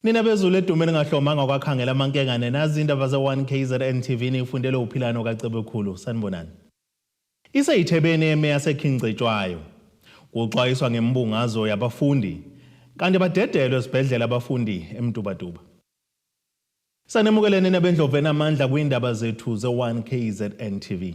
Nina bezulu edumeni ngahlomanga kwakhangela amankengane nazi indaba ze-1KZNTV nifundele uphilano kaCebekhulu sanibonani. Iseyithebeni emeya seKingcetshwayo kuxwayiswa ngembungazo yabafundi kanti badedelwe esibhedlela abafundi eMtubatuba. Sanemukelene nebendloveni amandla kwiindaba zethu ze-1KZNTV.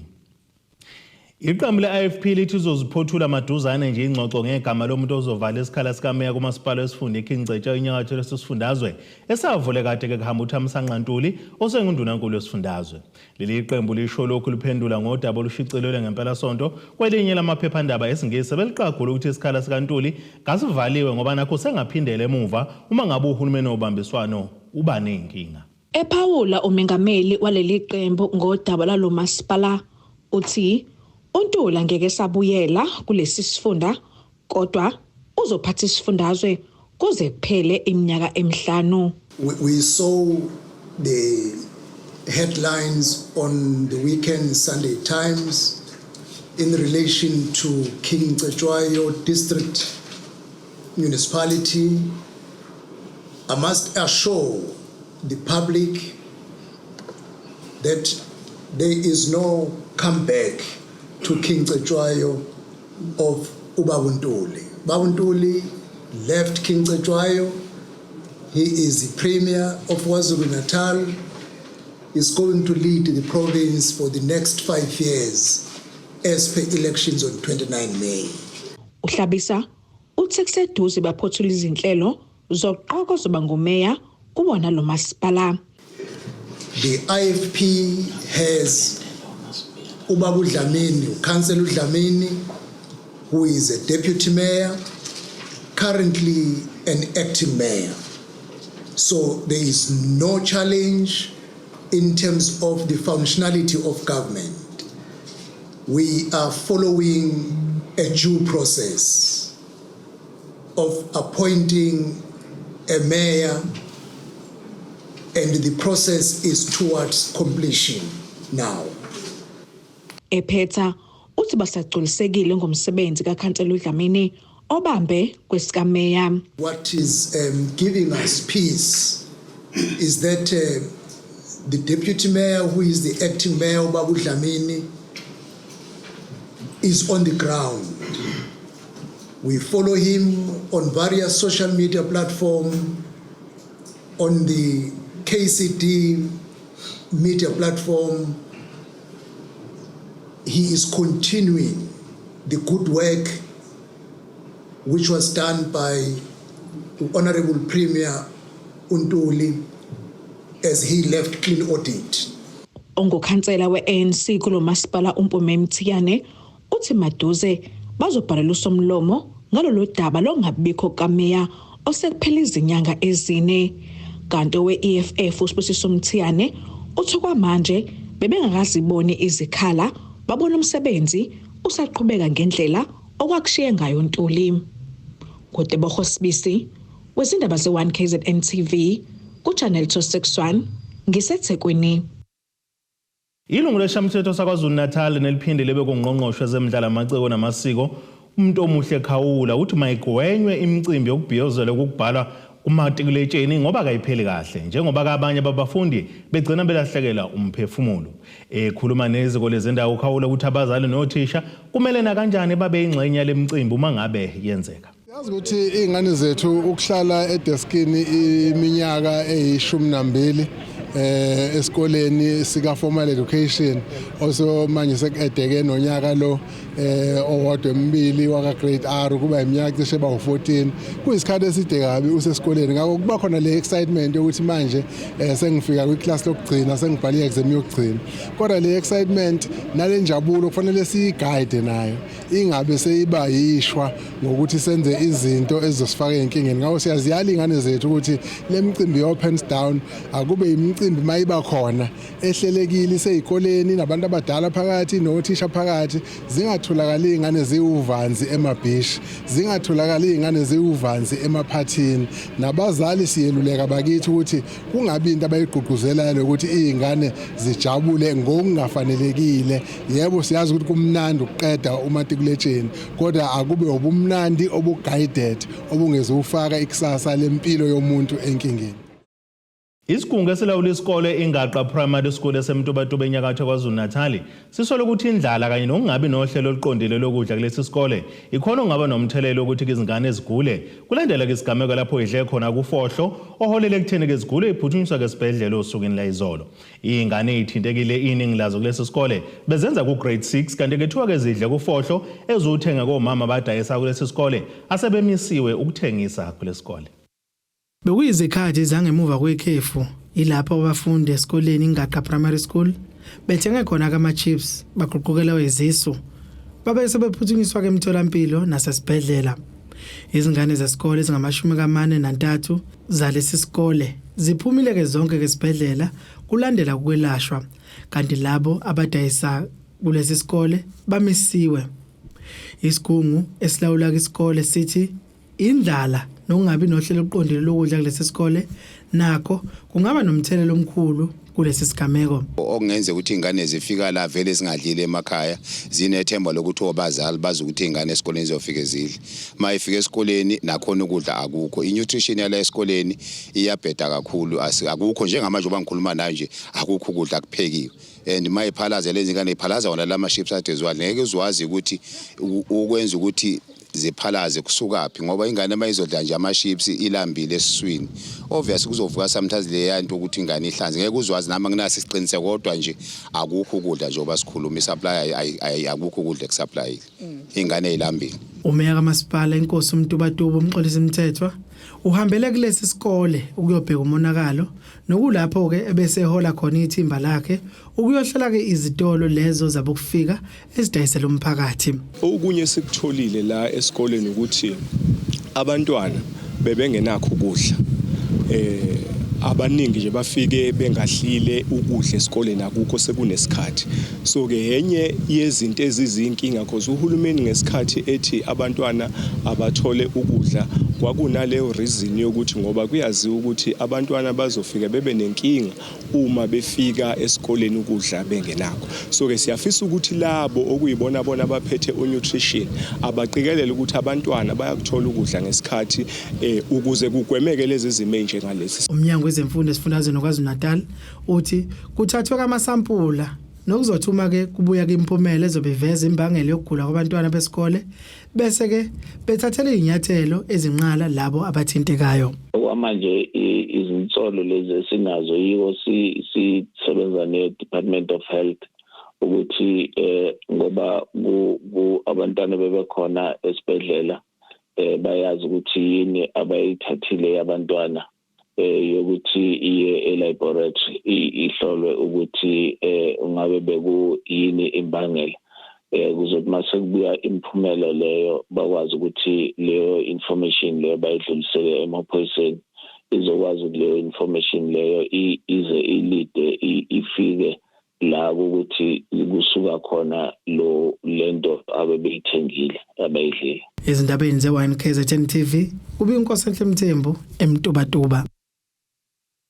Iqembu le-I-Ifp lithi uzoziphothula maduzane nje ingxoxo ngegama lomuntu ozovala isikhala sikameya kumasipala wesifunda eKingcetshwayo inyakatho lesifundazwe esavule kade ke kuhamba uThamsanqa Ntuli osengundunankulu wesifundazwe. Leli iqembu lisho lokhu liphendula ngodaba olushicilelwe ngempela sonto kwelinye lamaphephandaba esiNgisi beliqagula ukuthi isikhala sikaNtuli ngasivaliwe ngoba nakho sengaphindela emuva uma ngabe uhulumeni obambiswano uba nenkinga. Ephawula umengameli waleli qembu ngodaba lalo masipala uthi uNtuli ngeke sabuyela kulesi sifunda kodwa uzophatha isifundazwe kuze kuphele iminyaka emihlanu. We saw the headlines on the weekend Sunday Times in relation to Cetshwayo district municipality. I must assure the public that there is no comeback to Cetshwayo of uBabuNtuli. BabuNtuli left Cetshwayo. He is the Premier of KwaZulu-Natal. Is going to lead the province for the next 5 years as per elections on 29 May. Uhlabisa uthi kuseduze baphothula izinhlelo zoqoqo zoba ngumeya kubona lo masipala. The I-Ifp has Ubabu Dlamini, Councillor Dlamini, who is a deputy mayor, currently an acting mayor. So there is no challenge in terms of the functionality of government. We are following a due process of appointing a mayor, and the process is towards completion now. Ephetha uthi basagculisekile ngomsebenzi kaKhansela Dlamini obambe kwesikameya. What is giving us peace is that the deputy mayor, who is the acting mayor Ubabu Dlamini, is on the ground. We follow him on various social media platforms, on the KCD media platform. He is continuing the good work which was done by the Honorable Premier Ntuli as he left clean audit. Ongokhansela we-ANC kulo masipala uMpumemthiyane uthi maduze bazobhalela usomlomo ngalolu daba longabikho kameya osekuphela izinyanga ezine. Kanti we-EFF uSibusiso Mthiyane uthi kwamanje bebengakaziboni izikhala babona umsebenzi usaqhubeka ngendlela okwakushiye ngayo Ntuli. Kutebogo Sibisi wezindaba ze-1KZNTV kuchannel 261 ngiseThekwini. Ilungu leshamthetho saKwaZulu-Natal neliphinde libe kungqongqoshe zemidlalo amaciko namasiko umuntu omuhle Khawula uthi mayigwenywe imicimbi yokubhiyozela ukubhalwa kumatikuletsheni ngoba kayipheli kahle njengoba abanye babafundi begcina belahlekelwa umphefumulo. Ekhuluma neziko lezendawo Khawula ukuthi abazali nothisha kumele na kanjani babe ingxenye lemicimbi uma ngabe yenzeka. Yazi ukuthi izingane zethu ukuhlala edeskini iminyaka eyi12 esikoleni sika formal education also manje sekudeke nonyaka lo owodwa emibili waka grade R kuba iminyaka cishe ba 14 kuyisikhathi eside kabi usesikoleni ngakho kuba khona le excitement ukuthi manje sengifika kwiclass lokugcina sengibhali exam yokugcina kodwa le excitement nale njabulo kufanele siyiguide nayo ingabe seyiba yishwa ngokuthi senze izinto ezizosifaka enkingeni ngakho siyaziyala ingane zethu ukuthi le micimbi opens down akube imicimbi mayiba khona ehlelekile iseyikoleni nabantu abadala phakathi nothisha phakathi zingatholakali ingane ziwuvanzi emabhishi, zingatholakali ingane ziwuvanzi emaphathini. Nabazali siyeluleka bakithi ukuthi kungabi into abayigqugquzelayo ukuthi izingane zijabule ngokungafanelekile. Yebo siyazi ukuthi kumnandi ukuqeda umatikuletsheni, kodwa akube ubumnandi obuguided obungezufaka ikusasa lempilo yomuntu enkingeni. Isigungu esilawula isikole iNgaqa Primary School eseMtubatuba eNyakatho KwaZulu-Natal sisola ukuthi indlala kanye nokungabi nohlelo oluqondile lokudla kulesi sikole ikhona ongaba nomthelelo ukuthi izingane ezigule kulandela isigameko lapho idle khona kufohlo oholele ekutheni izigule iphuthunyiswa esibhedlela osukwini la izolo. Izingane ezithintekile iningi lazo kulesi sikole bezenza ku grade 6 kanti kethiwa ezidle kufohlo ezuthenga komama abadayisa kulesi sikole asebemisiwe ukuthengisa kulesi sikole. Bekuyizikhathi zangemuva kwekhefu ilapho abafundi esikoleni iNgaqa Primary School bethenge khona ama chips baguqukela izisu babe sebephuthunyiswa emtholampilo nasesibhedlela. Izingane zesikole ezingama-43 zalesi sikole ziphumile ke zonke esibhedlela kulandela ukwelashwa kanti labo abadayisa kulesi sikole bamisiwe. Isigungu esilawula isikole sithi indlala nokungabi nohlelo oluqondile lokudla kulesi sikole nakho kungaba nomthelelo omkhulu kulesi sigameko. Okungenza ukuthi ingane zifika la vele zingadlile emakhaya zinethemba lokuthi obazali bazi ukuthi ingane esikoleni ziyofika zidle. Mayifika esikoleni nakhona ukudla akukho. I-nutrition yala esikoleni iyabheda kakhulu, akukho njengamanje obangikhuluma nayo nje akukho ukudla kuphekiwe. And mayiphalaza lezi ngane iphalaza wona lama chips adezwayo ngeke uzwazi ukuthi ukwenza ukuthi ziphalaze kusukaphi ngoba ingane mayizodla nje ama-chips ilambile esiswini. Obviously kuzovuka sometimes le yanto ukuthi ingane ihlanze ngeke uzwazi nama nginasi siqiniseke kodwa nje akukho ukudla nje obasikhuluma i-supply akukho ukudla kusupply ingane ezilambile. Umeya kaMasipala inkosi uMtubatuba umxolisi Mthethwa uhambele kulesi sikole ukuyobheka umonakalo nokulapho ke ebesehola khona ithimba lakhe ukuyohlela ke izitolo lezo zabokufika ezidayisela umphakathi. Okunye sikutholile la esikoleni ukuthi abantwana bebengenakho ukudla. Abaningi nje bafike bengahlile ukudla esikoleni akukho sekunesikhathi. So ke yenye yezinto ezizinkinga because uhulumeni ngesikhathi ethi abantwana abathole ukudla kwakunaleyo reason yokuthi ngoba kuyaziwa ukuthi abantwana bazofika bebe nenkinga uma befika esikoleni ukudla bengenakho. So ke siyafisa ukuthi labo okuyibona bona abaphethe nutrition abaqikelele ukuthi abantwana bayakuthola ukudla ngesikhathi ukuze kugwemeke lezi zimo njengalesi. Umnyango wezemfundo esifundazweni KwaZulu-Natal uthi kuthathwe amasampula nokuzothuma ke kubuya ke imphumela ezobiveza imbangela yokugula kwabantwana besikole bese ke bethathele inyathelo ezinqala labo abathintekayo. Manje izinsolo lezi sinazo yiwo sisebenza ne-Department of Health ukuthi ngoba abantwana bebekhona esibhedlela bayazi ukuthi yini abayithathile abantwana yokuthi iye e-laboratory ihlolwe ukuthi ungabe bekuyini imbangela kuzothi mase kubuya imphumela leyo bakwazi ukuthi leyo information leyo bayidlulisele emaphoyiseni izokwazi ukuthi leyo information leyo ize ilide ifike la ukuthi kusuka khona lento abebeyithengile abayidlile. Izindabeni ze-Y-KZNTV ubinkosi Mthembu eMtubatuba.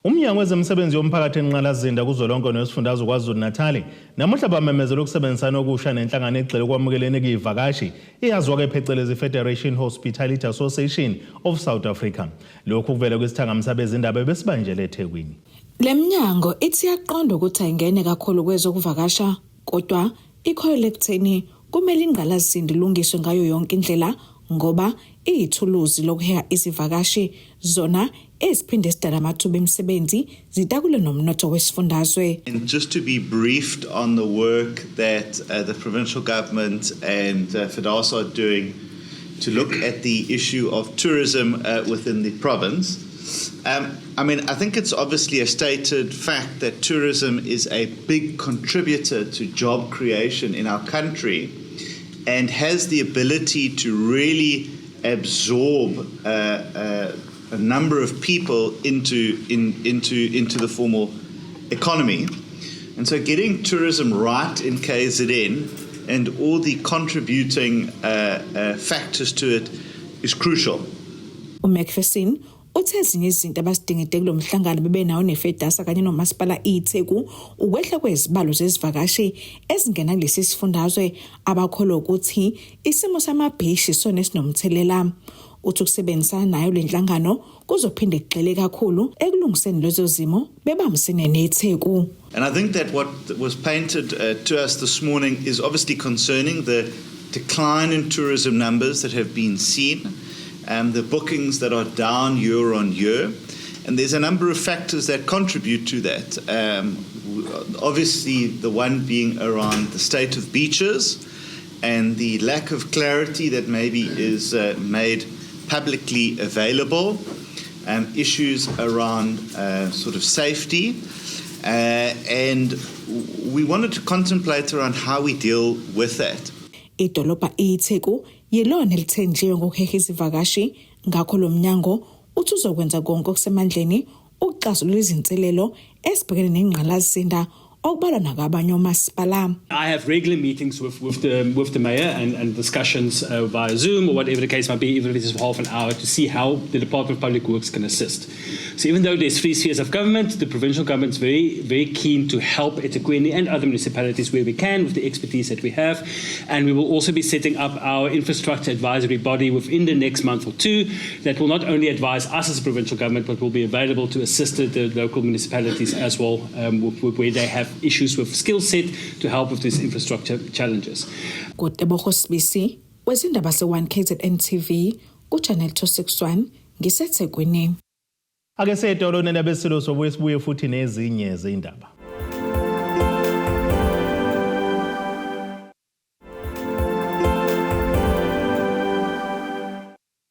Umnyango wezemisebenzi yomphakathi enqalazinda kuzolonke nesifundazwe KwaZulu-Natal namuhla bamemezela ukusebenzisana okusha nenhlangano egxile ukwamukelene kuyivakashi iyaziwa ke phecelezi Federation Hospitality Association of South Africa. Lokhu kuvela kwisithangamisa bezindaba besibanjele eThekwini. Lemnyango ithi yaqonda ukuthi ayingene kakhulu kwezokuvakasha kodwa ikholele ekutheni kumele ingqalasizinda ilungiswe ngayo yonke indlela ngoba iyithuluzi lokuheha izivakashi zona eziphinde sidala amathuba emisebenzi zitakule nomnotho wesifundazwe. And just to be briefed on the work that the provincial government and FDASA are doing to look at the issue of tourism within the province. I think it's obviously a stated fact that tourism is a big contributor to job creation in our country and has the ability to really absorb a number of people into the formal economy. And so getting tourism right in KZN and all the contributing factors to it is crucial. uMcPherson uthe ezinye izinto abazidingide kulo mhlangano bebenawo neFedasa kanye nomasipala iTheku ukwehla kwezibalo zezivakashi ezingena kulesi sifundazwe abakholwa ukuthi isimo samabhishi sona esinomthelela. Uthi ukusebenzisana nayo le nhlangano kuzophinde kugxile kakhulu ekulungiseni lezo zimo bebambisene neTheku. And I think that what was painted to us this morning is obviously concerning, the decline in tourism numbers that have been seen, the bookings that are down year on year, and there's a number of factors that contribute to that. Obviously, the one being around the state of beaches and the lack of clarity that maybe is made publicly available, issues around sort of safety, and we wanted to contemplate around how we deal with that. Idolobha iTheku yilona elithenjiwe ngokuheha izivakashi, ngakho lo mnyango uthi uzokwenza konke okusemandleni ukuxazulula izinselelo ezibhekene nengqalasizinda okubalwa nakabanye omasipala. I have regular meetings with the mayor and discussions via Zoom or whatever the case might be, even if it's half an hour, to see how the Department of Public Works can assist. So even though there's 3 spheres of government, the provincial government is very, very keen to help eThekwini and other municipalities where we can with the expertise that we have. And we will also be setting up our infrastructure advisory body within the next month or 2 that will not only advise us as a provincial government, but will be available to assist the local municipalities as well, where they have issues with skill set to help with these infrastructure challenges. Kutebogo Sibisi, wezindaba se-1KZNTV, ku-Channel 261, ngiseThekwini. Ake setolo nendabesilo sobuye sibuye futhi nezinye zindaba.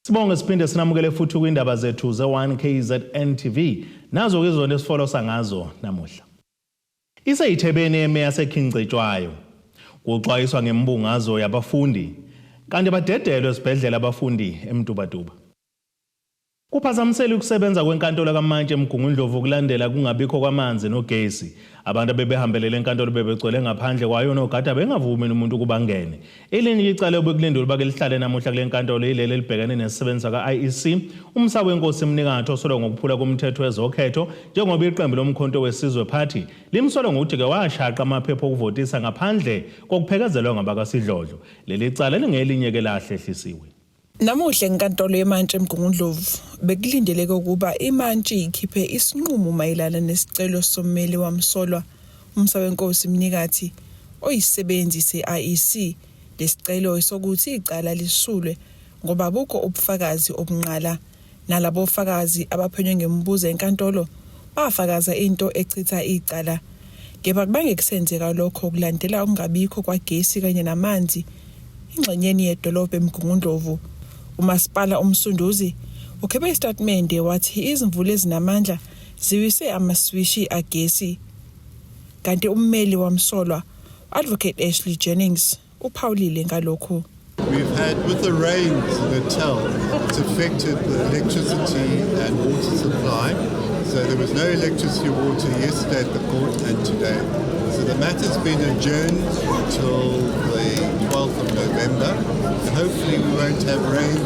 Sibonge siphinde sinamukele futhi kwindaba zethu ze-1KZNTV. Nazo ke izona esifolosa ngazo namuhla. Iseyithebeni emeya yaseKingcetshwayo kuxwayiswa ngembungazo yabafundi kanti badedelwe esibhedlela abafundi eMtubatuba. Kuphazamisela ukusebenza kwenkantolo kaMantshi eMgungundlovu kulandela kungabikho kwamanzi nogesi. Abantu bebehambelele enkantolo bebegcwele ngaphandle kwayo nogada bengavumi umuntu ukuba ngene. Elinye icala obekulindwe bake lihlale namuhla kule nkantolo ilele elibhekene nesisebenza ka-I-Ifp, umsawe wenkosi Mningatha osolwa ngokuphula komthetho wezokhetho njengoba iqembu lomkhonto wesizwe party limsolwa ngokuthi ke washaqa amaphepha okuvotisa ngaphandle kokuphekezelwa ngabakasidlodlo. Leli cala lingelinye ke lahle ehlisiwe. Namuhla enkantolo yeMantshi eMgungundlovu bekulindeleke ukuba iMantshi ikhiphe isinqumo mayelana nesicelo sommeli wamsolwa umsawenkosi Mningathi oyisebenzi se-IEC. Lesicelo sokuthi icala lisulwe ngoba bukho ubufakazi obunqala. Nalabo bofakazi abaphenywe ngemibuzo enkantolo bafakaza into echitha icala. Kepha kubangekusenzelwa lokho kulandela ukungabikho kwagesi kanye namanzi ingxenyeni yedolobha eMgungundlovu. Umasipala umsunduzi ukhiphe istatimende wathi izimvula ezinamandla ziwise amaswishi agesi. Kanti ummeli wamsolwa Advocate Ashley Jennings uphawulile ngalokho. We've had, with the rains in Natal, it's affected the electricity and water supply. So there was no electricity or water yesterday at the court and today. So the matter's been adjourned until the 12th of November. Hopefully we won't have rain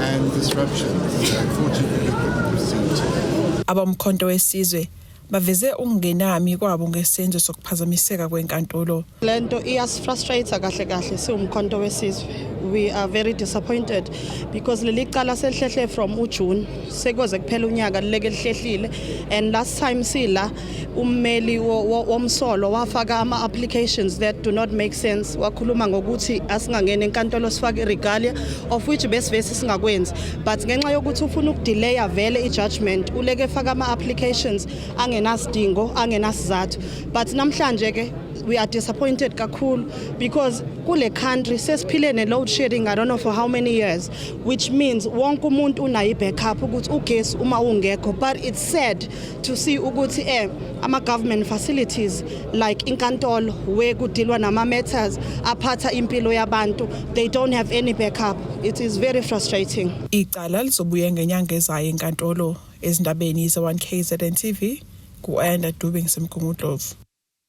and disruptions. So unfortunately we can proceed. Abamkhonto wesizwe baveze ukungenami kwabo ngesenzo sokuphazamiseka kwenkantolo. Lento iyasfrustrate kahle siwumkhonto wesizwe. We are very disappointed because leli cala selihlehle from uJune sekuze kuphela unyaka leke lihlehlile, and last time sila ummeli womsolo wafaka ama applications that do not make sense. Wakhuluma ngokuthi asingangene enkantolo sifake regalia of which besivese singakwenzi, but ngenxa yokuthi ufuna ukudelaya vele ijudgment uleke faka ama applications angenasidingo angenasizathu. But namhlanje ke we are disappointed kakhulu because kule country sesiphile ne load shedding I don't know for how many years, which means wonke umuntu unayi backup ukuthi ugesi uma ungekho. But it's sad to see ukuthi ama government facilities like inkantolo where kudilwa nama matters aphatha impilo yabantu, they don't have any backup. It is very frustrating. Icala lizobuya ngenyanga ezayo enkantolo. Ezindabeni ze-1KZNTV, ku-Ayanda Dube ngisemgungundlovu.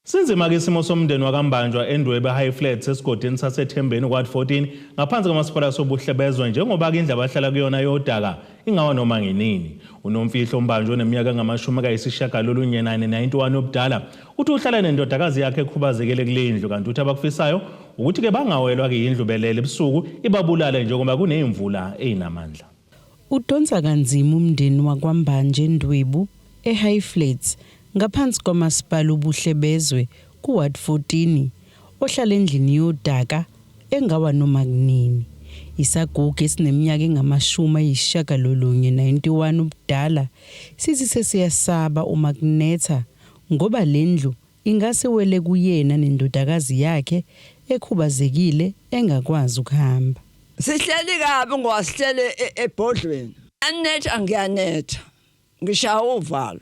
Sinzima-ke isimo somndeni wakambanjwa endwebe high flats esigodini saseThembeni kwad 14 ngaphansi kwamasipala sobuhlebezwe njengoba-ke indlu abahlala kuyona yodaka ingawa noma ngenini. Unomfihlo Mbanjwa oneminyaka engama-91 obudala uthi uhlala nendodakazi yakhe ekhubazekile kule ndlu, kanti uthi abakufisayo ukuthi-ke bangawelwa-ke yindlu belele ebusuku ibabulale njengoba kuney'mvula ey'namandla. Udonsa kanzima umndeni wakwambanje endwebu e-high flats ngaphansi kwamasipala obuhlebezwe kuward 14 ohlala endlini yodaka engawa noma kunini. Isagugu esineminyaka engama-91 obudala sithi sesiyasaba uma kunetha ngoba le ndlu ingase wele kuyena nendodakazi yakhe ekhubazekile engakwazi ukuhamba. Sihleli kabi ngoba sihleli ebhodlweni. Anetha ngiyanetha. Ngishaya uvalo.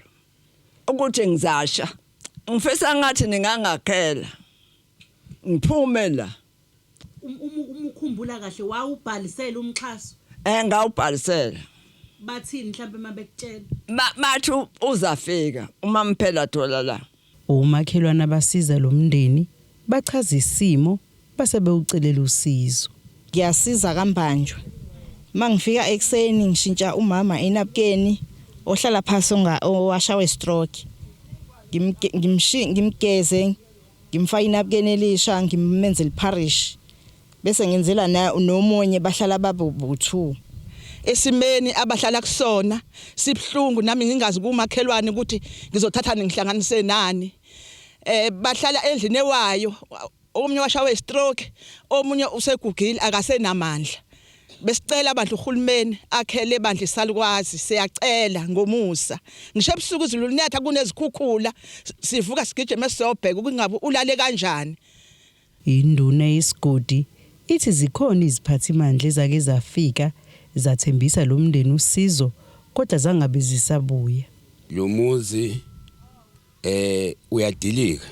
Ukuthi ngizasha. Ngifisa ngathi ningangakhela. Ngiphume la. Umukhumbula kahle wawubhalisela umxhaso. Ngawubhalisela. Bathini mhlawumbe mabekutshela? Mathi uzafika uma mphela thola la. Umakhelwana abasiza lo mndeni bachaza isimo base bewucelela usizo. Ngiyasiza kambanjwa. Mangifika ekseni ngishintsha umama enapkeni ohlala phansi owashawe stroke. Ngimgeze, ngimfaka inapkeni elisha, ngimenzela iparish. Bese ngenzela nomunye bahlala babuthu. Esimeni abahlala kusona sibhlungu nami ngingazi kumakhelwane ukuthi ngizothatha ngihlanganise nani. Bahlala endlini ewayo, omunye washawe stroke, omunye usegugile akasenamandla. Besicela abantu uHulumeni akhele bandla isalukwazi, siyacela ngomusa. Ngisho ebusuku izulu linetha kunezikhukhula, sivuka sigijima sobheka ukungabe ulale kanjani. Induna yesigodi ithi zikhona iziphathimandla ezake zafika zathembisa lo mndeni usizo kodwa zangabe zisabuya. Lo muzi uyadilika,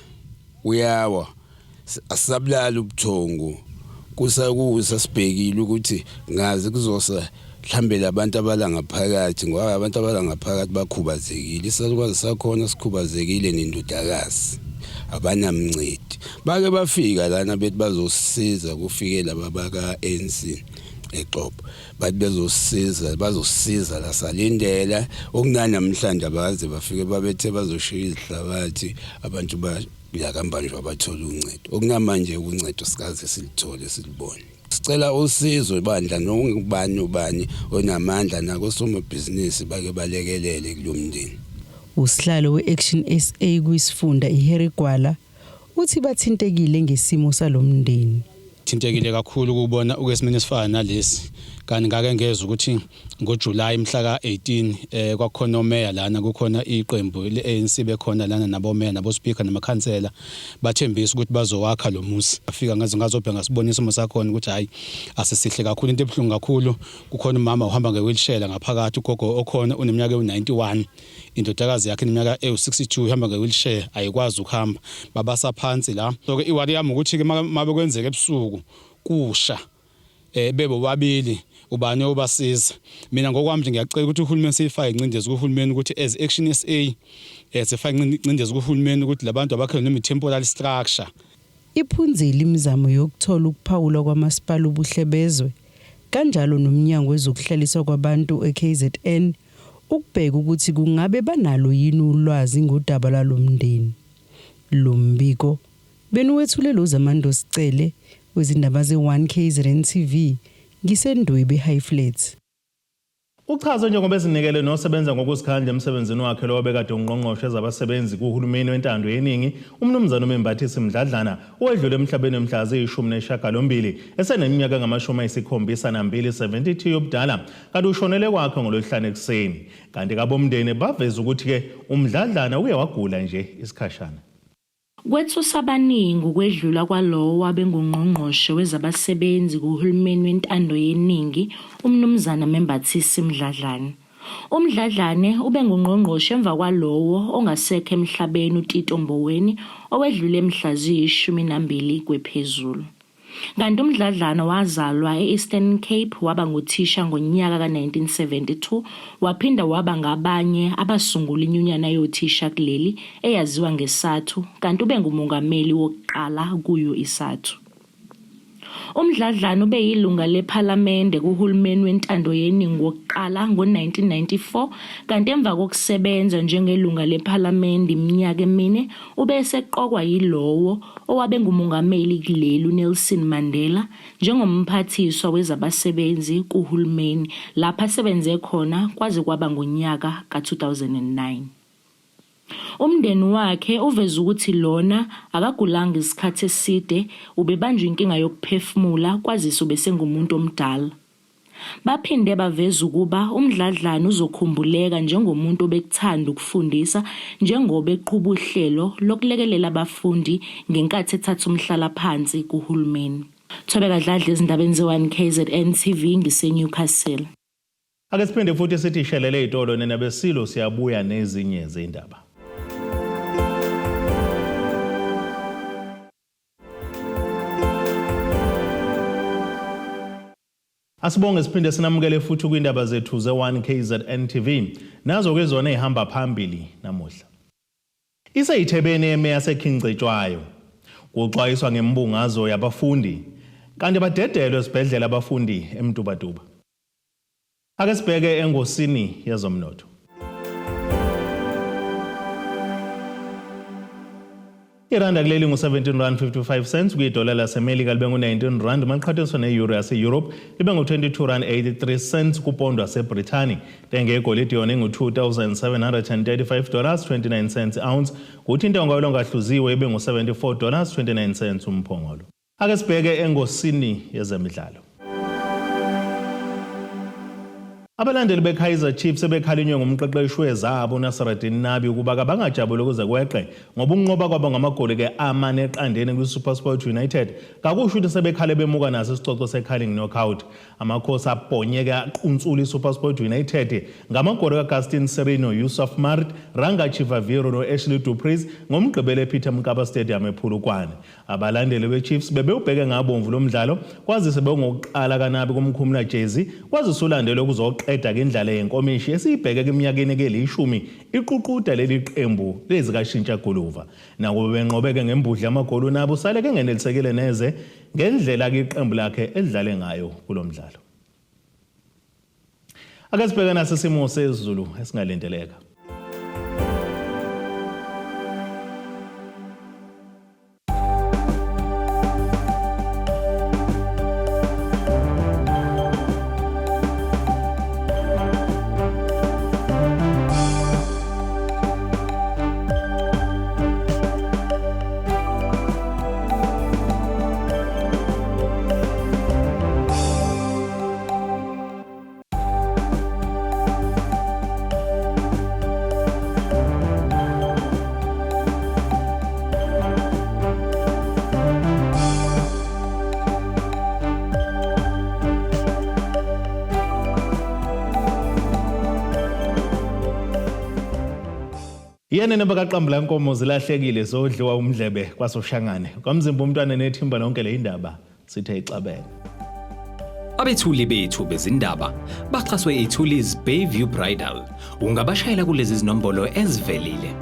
uyawa, asabulala ubuthongo. Kusakusa sibhekile ukuthi ngazi kuzosa mhlambe labantu abalanga phakathi ngoba abantu abalanga phakathi bakhubazekile. Isakwazi sakhona sikhubazekile nendodakazi abanamncedi. Bake bafika lana bethi bazosiza kufikela babaka ANC eXhobo. Bathi bazosiza la salindela okunani namhlanje abaze bafike babethe bazoshiya izihlabathi abantu yakambanjwa bathola uncedo. Okunamanje uncedo sikaze silithole silibone. Sicela usizo bandla nobani onamandla nako somabhizinisi bake balekelele kulomndeni. Usihlalo we-Action SA kwisifunda iHerigwala uthi bathintekile ngesimo salomndeni. Thintekile kakhulu ukubona ukwesimene esifana nalesi. Kanti ngake ngezwe ukuthi ngoJuly mhla ka-18 kwaKolwemeya lana kukhona iqembu le-ANC bekhona lana nabomeya nabospeaker namakhansela bathembisa ukuthi bazowakha lo muzi. Afika ngazobheka ngasibona isimo sakhona ukuthi hayi asesihle kakhulu, into ebhlungu kakhulu. Kukhona umama uhamba ngewheelchair ngaphakathi, ugogo okhona uneminyaka ewu91, indodakazi yakhe ineminyaka ewu62 ihamba ngewheelchair ayikwazi ukuhamba. Babasa phansi la. So iwari yami ukuthi ke mabe kwenzeka ebusuku kusha bebo babili ubani obasiza. Mina ngokwami nje ngiyacela ukuthi uHulumeni sifake incindezi kuHulumeni ukuthi as Action SA sifake incindezi kuHulumeni ukuthi labantu abakhe noma temporary structure. Iphunzile imizamo yokuthola ukuphawula kwamasipala obuhlebezwe kanjalo nomnyango wezokuhlaliswa kwabantu eKZN ukubheka ukuthi kungabe banalo yini ulwazi ngodaba lalomndeni. Lo mbiko benuwethulela uZamando Sicele wezindaba ze-1KZNTV ngisendwebe high flats. Uchazwe njengoba ezinikele nosebenza ngokuzikhandla emsebenzini wakhe lo wabekade ungqongqoshe ezabasebenzi kuHulumeni wentando yeningi umnumzana uMembathisi Mdladlana owedlule emhlabeni mhla zi-18 eseneminyaka engama-72 72 yobudala kanti ushonele kwakhe ngolwesihlanu ekuseni. Kanti kabomndeni baveza ukuthi-ke uMdladlana uye wagula nje isikhashana. Kwethusa abaningi ukwedlula kwalowo wabengungqongqoshe wezabasebenzi kuHulumeni wentando yeningi umnumzana Membathisi Mdladlana. UMdladlane ubengungqongqoshe emva kwalowo ongasekho emhlabeni uTito Mboweni owedlule mhla zi-12 kwephezulu. Kanti uMdladlana wazalwa e-Eastern Cape, waba nguthisha ngonyaka ka-1972, waphinda waba ngabanye abasungula inyunyana yothisha kuleli eyaziwa ngeSATU, kanti ube ngumongameli wokuqala kuyo iSATU. uMdladlana ubeyilunga lephalamende kuhulumeni wentando yeningi wokuqala ngo-1994, kanti emva kokusebenza njengelunga lephalamende iminyaka emine ubese eqokwa yilowo owabe ngumongameli kuleli uNelson Mandela njengomphathiswa wezabasebenzi kuhulumeni lapha asebenze khona kwaze kwaba ngonyaka ka-2009. Umndeni wakhe uveza ukuthi lona akagulanga isikhathi eside, ubebanjwe inkinga yokuphefumula kwazise ubesengumuntu omdala. Baphinde baveza ukuba uMdladlana uzokhumbuleka njengomuntu obekuthanda ukufundisa njengoba eqhuba uhlelo lokulekelela abafundi ngenkathi ethatha umhlala phansi kuhulumeni. Thobeka Dladla, izindabeni ze-1KZNTV, ngise-Newcastle. Ake siphinde futhi sithi ishelele itolo nenabesilo siyabuya nezinye zindaba. Asibonge siphinde sinamukele futhi kwindaba zethu ze-1KZNTV. Nazo ke zona ehamba phambili namuhla. Iseyithebeni emeya yaseKingcetshwayo kuxwayiswa ngembungazo yabafundi kanti badedelwe esibhedlela abafundi eMtubatuba. Ake sibheke engosini yezomnotho. Iranda kuleli ngu-17.55 kuyidola laseMelika libe ngu-19 maqhathaniswa ne-euro yase-Europe libe ngu-22.83 kupondo waseBrithani. Tenge yegolide yona ingu-$2,735.29 ounce, kuthi intengo yolongahluziwe ibe ngu-$74.29 umphongolo. Ake sibheke engosini yezemidlalo. Abalandeli beKaizer Chiefs sebekhalinywe ngumqeqeshi wezabo Nasreddin Nabi ukuba kabangajabuli ukuze kweqe ngoba unqoba kwabo ngamagoli ke-4 eqandeni kwiSuperSport United. Kakusho ukuthi sebekhale bemuka naso isicoco seCurling Knockout. Amakhosi abhonyeke aquntsula iSuperSport United ngamagoli kaGustin Serino, Yusuf Mart, Ranga Chivaviro no-Ashley Dupreez ngomgqibelo ePeter Mokaba Stadium ePhulukwane. Abalandeli beChiefs bebewubheke ngabomvu lomdlalo kwazise bengokuqala kaNabi kumkhumula jersey kwazise ulandelo kuzoqeda ngendlala yenkomishi esiyibheke kwiminyakeni ke-10 iququda leli qembu lezikashintsha guluva. Nakuba benqobeke ngembudla amagoli nabo sale ke ngenelisekile neze ngendlela iqembu lakhe elidlale ngayo kulo mdlalo. Ake sibheke nasesimo sezulu esingalindeleka. Yena nebakaqambula inkomo zilahlekile zodliwa umdlebe kwasoshangane. Kwamzimba umntwana nethimba lonke le indaba sithe ixabene. Abethuli bethu bezindaba baxhaswe iThulis Bayview Bridal. Ungabashayela kulezi zinombolo ezivelile.